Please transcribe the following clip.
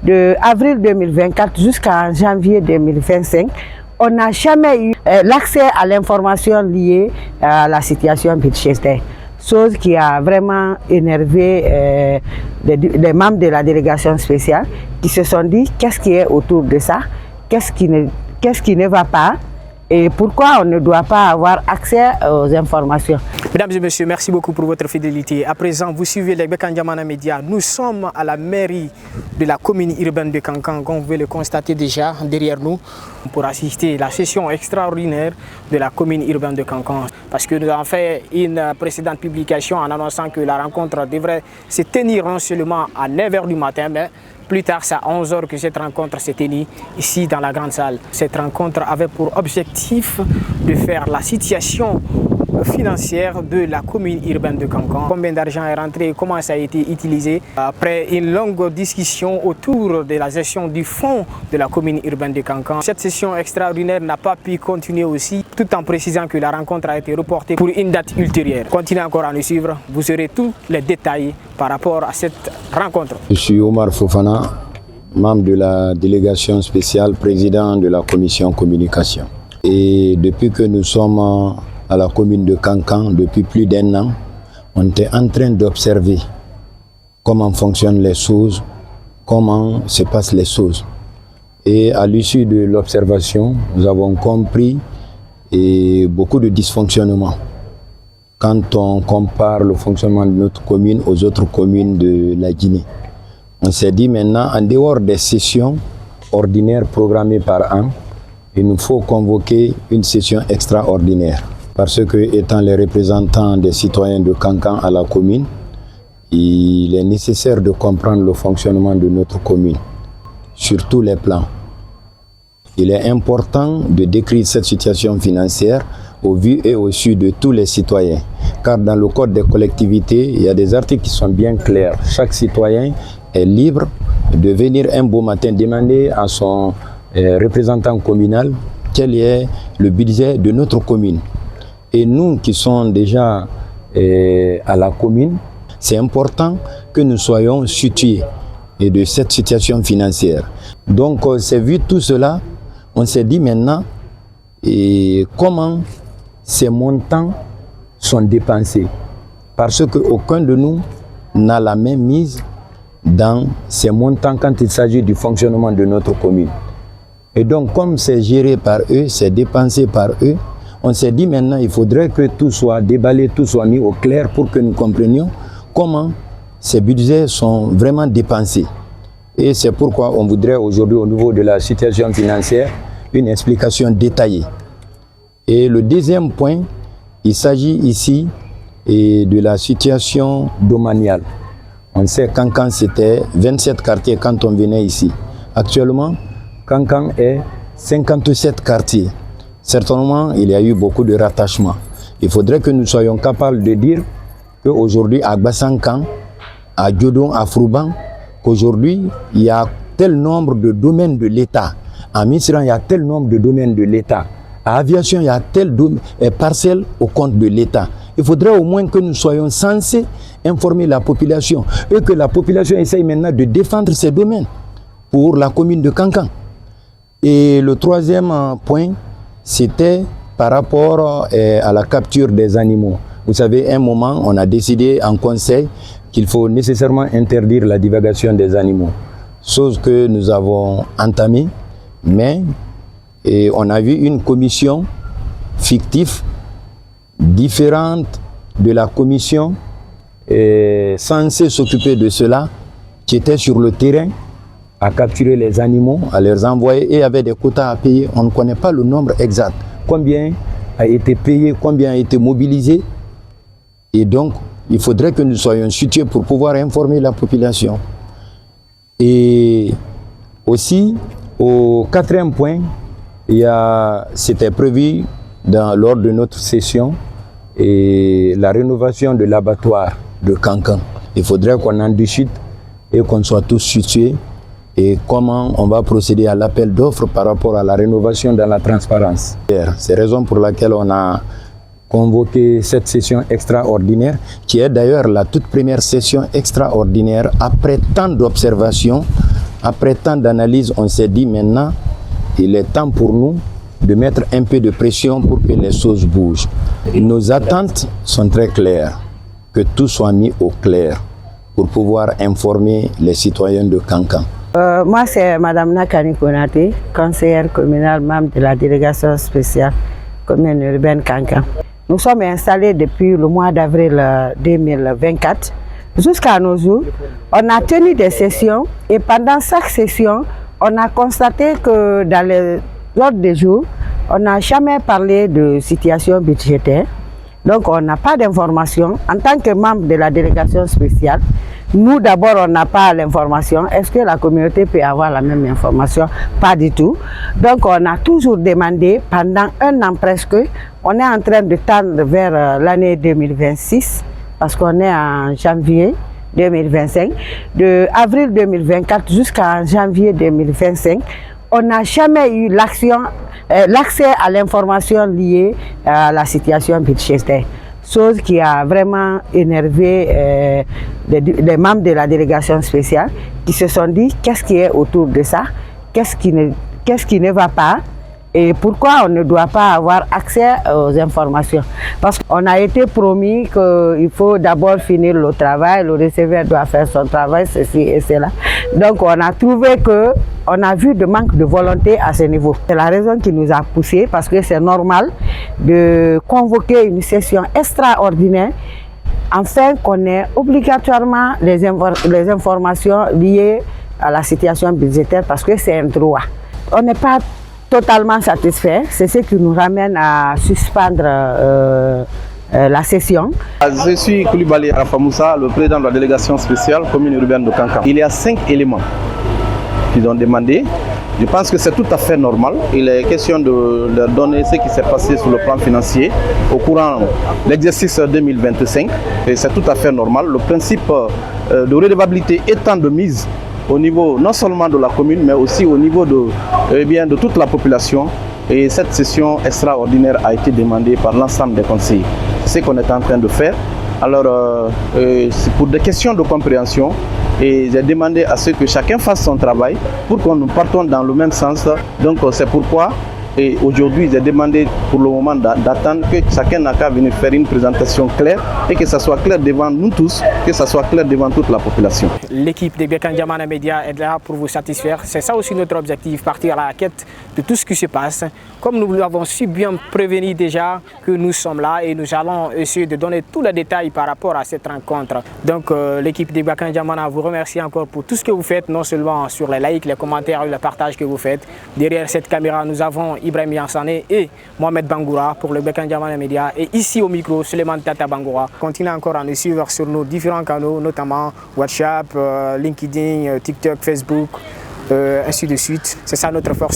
de avril 2024 jusqu'à janvier 2025, on n'a jamais eu l'accès à l'information liée à la situation budgétaire. Chose qui a vraiment énervé les membres de la délégation spéciale qui se sont dit qu'est-ce qui est autour de ça, qu'est-ce qui ne va pas et pourquoi on ne doit pas avoir accès aux informations. Mesdames et messieurs, merci beaucoup pour votre fidélité. À présent, vous suivez les Bekandiamana Média. Nous sommes à la mairie de la commune urbaine de Kankan, comme vous pouvez le constater déjà derrière nous, pour assister à la session extraordinaire de la commune urbaine de Kankan. Parce que nous avons fait une précédente publication en annonçant que la rencontre devrait se tenir non seulement à 9 h du matin, mais plus tard, c'est à 11 h que cette rencontre s'est tenue ici dans la grande salle. Cette rencontre avait pour objectif de faire la situation financière de la commune urbaine de Kankan. Combien d'argent est rentré, comment ça a été utilisé. Après une longue discussion autour de la gestion du fonds de la commune urbaine de Kankan, cette session extraordinaire n'a pas pu continuer aussi, tout en précisant que la rencontre a été reportée pour une date ultérieure. Continuez encore à nous suivre, vous aurez tous les détails par rapport à cette rencontre. Je suis Omar Fofana, membre de la délégation spéciale, président de la commission communication. Et depuis que nous sommes à la commune de Kankan, depuis plus d'1 an, on était en train d'observer comment fonctionnent les choses, comment se passent les choses. Et à l'issue de l'observation, nous avons compris beaucoup de dysfonctionnements. Quand on compare le fonctionnement de notre commune aux autres communes de la Guinée, on s'est dit maintenant, en dehors des sessions ordinaires programmées par an, il nous faut convoquer une session extraordinaire. Parce que, étant les représentants des citoyens de Kankan à la commune, il est nécessaire de comprendre le fonctionnement de notre commune, sur tous les plans. Il est important de décrire cette situation financière au vu et au su de tous les citoyens. Car dans le code des collectivités, il y a des articles qui sont bien clairs. Chaque citoyen est libre de venir un beau matin demander à son représentant communal quel est le budget de notre commune. Et nous qui sommes déjà à la commune, c'est important que nous soyons situés de cette situation financière. Donc, c'est vu tout cela, on s'est dit maintenant comment ces montants sont dépensés. Parce qu'aucun de nous n'a la même mise dans ces montants quand il s'agit du fonctionnement de notre commune. Et donc, comme c'est géré par eux, c'est dépensé par eux, on s'est dit maintenant il faudrait que tout soit déballé, tout soit mis au clair pour que nous comprenions comment ces budgets sont vraiment dépensés. Et c'est pourquoi on voudrait aujourd'hui au niveau de la situation financière une explication détaillée. Et le deuxième point, il s'agit ici de la situation domaniale. On sait que Kankan c'était 27 quartiers quand on venait ici. Actuellement, Kankan est 57 quartiers. Certainement, il y a eu beaucoup de rattachements. Il faudrait que nous soyons capables de dire qu'aujourd'hui, à Bassankan, à Diodon, à Frouban, qu'aujourd'hui, il y a tel nombre de domaines de l'État. À Misran, il y a tel nombre de domaines de l'État. À Aviation, il y a tel parcelle au compte de l'État. Il faudrait au moins que nous soyons censés informer la population et que la population essaye maintenant de défendre ces domaines pour la commune de Kankan. Et le troisième point, c'était par rapport à la capture des animaux. Vous savez, à un moment, on a décidé en conseil qu'il faut nécessairement interdire la divagation des animaux. Chose que nous avons entamée, mais on a vu une commission fictive, différente de la commission censée s'occuper de cela, qui était sur le terrain, à capturer les animaux, à les envoyer et avait des quotas à payer. On ne connaît pas le nombre exact. Combien a été payé, combien a été mobilisé. Et donc, il faudrait que nous soyons situés pour pouvoir informer la population. Et aussi, au quatrième point, c'était prévu lors de notre session la rénovation de l'abattoir de Kankan. Il faudrait qu'on en discute et qu'on soit tous situés et comment on va procéder à l'appel d'offres par rapport à la rénovation dans la transparence. C'est la raison pour laquelle on a convoqué cette session extraordinaire, qui est d'ailleurs la toute première session extraordinaire après tant d'observations Après tant d'analyses, on s'est dit maintenant, il est temps pour nous de mettre un peu de pression pour que les choses bougent. Nos attentes sont très claires, que tout soit mis au clair pour pouvoir informer les citoyens de Kankan. Moi, c'est Mme Nakani Konate, conseillère communale, membre de la délégation spéciale commune urbaine Kankan. Nous sommes installés depuis le mois d'avril 2024. Jusqu'à nos jours, on a tenu des sessions et pendant chaque session, on a constaté que dans les ordres des jours, on n'a jamais parlé de situation budgétaire. Donc on n'a pas d'information. En tant que membre de la délégation spéciale, nous d'abord on n'a pas l'information. Est-ce que la communauté peut avoir la même information? Pas du tout. Donc on a toujours demandé pendant un an presque, on est en train de tendre vers l'année 2026, parce qu'on est en janvier 2025, de avril 2024 jusqu'à janvier 2025, on n'a jamais eu l'accès à l'information liée à la situation budgétaire. Chose qui a vraiment énervé les membres de la délégation spéciale qui se sont dit qu'est-ce qui est autour de ça, qu'est-ce qui ne va pas et pourquoi on ne doit pas avoir accès aux informations. Parce qu'on a été promis qu'il faut d'abord finir le travail, le receveur doit faire son travail, ceci et cela. Donc on a trouvé qu'on a vu de manque de volonté à ce niveau. C'est la raison qui nous a poussé, parce que c'est normal de convoquer une session extraordinaire afin qu'on ait obligatoirement les informations liées à la situation budgétaire, parce que c'est un droit. On n'est pas totalement satisfait, c'est ce qui nous ramène à suspendre la session. Je suis Koulibaly Arafamoussa, le président de la délégation spéciale commune urbaine de Kankan. Il y a 5 éléments qu'ils ont demandé. Je pense que c'est tout à fait normal. Il est question de leur donner ce qui s'est passé sur le plan financier au courant de l'exercice 2025. Et c'est tout à fait normal. Le principe de redevabilité étant de mise au niveau non seulement de la commune, mais aussi au niveau de toute la population. Et cette session extraordinaire a été demandée par l'ensemble des conseillers. C'est ce qu'on est en train de faire. Alors, c'est pour des questions de compréhension, et j'ai demandé à ce que chacun fasse son travail pour que nous partons dans le même sens. Donc, c'est pourquoi et aujourd'hui, j'ai demandé pour le moment d'attendre que chacun n'a qu'à venir faire une présentation claire et que ça soit clair devant nous tous, que ça soit clair devant toute la population. L'équipe de Bekan Djamana Media est là pour vous satisfaire. C'est ça aussi notre objectif, partir à la quête de tout ce qui se passe. Comme nous l'avons si bien prévenu déjà que nous sommes là et nous allons essayer de donner tous les détails par rapport à cette rencontre. Donc l'équipe de Bekan Djamana vous remercie encore pour tout ce que vous faites, non seulement sur les likes, les commentaires et le partage que vous faites. Derrière cette caméra, nous avons Ibrahim Yansane et Mohamed Bangoura pour le Bekan Djamana Media. Et ici au micro, Suleiman Tata Bangoura. Continuez encore à nous suivre sur nos différents canaux, notamment WhatsApp, LinkedIn, TikTok, Facebook, ainsi de suite. C'est ça notre force.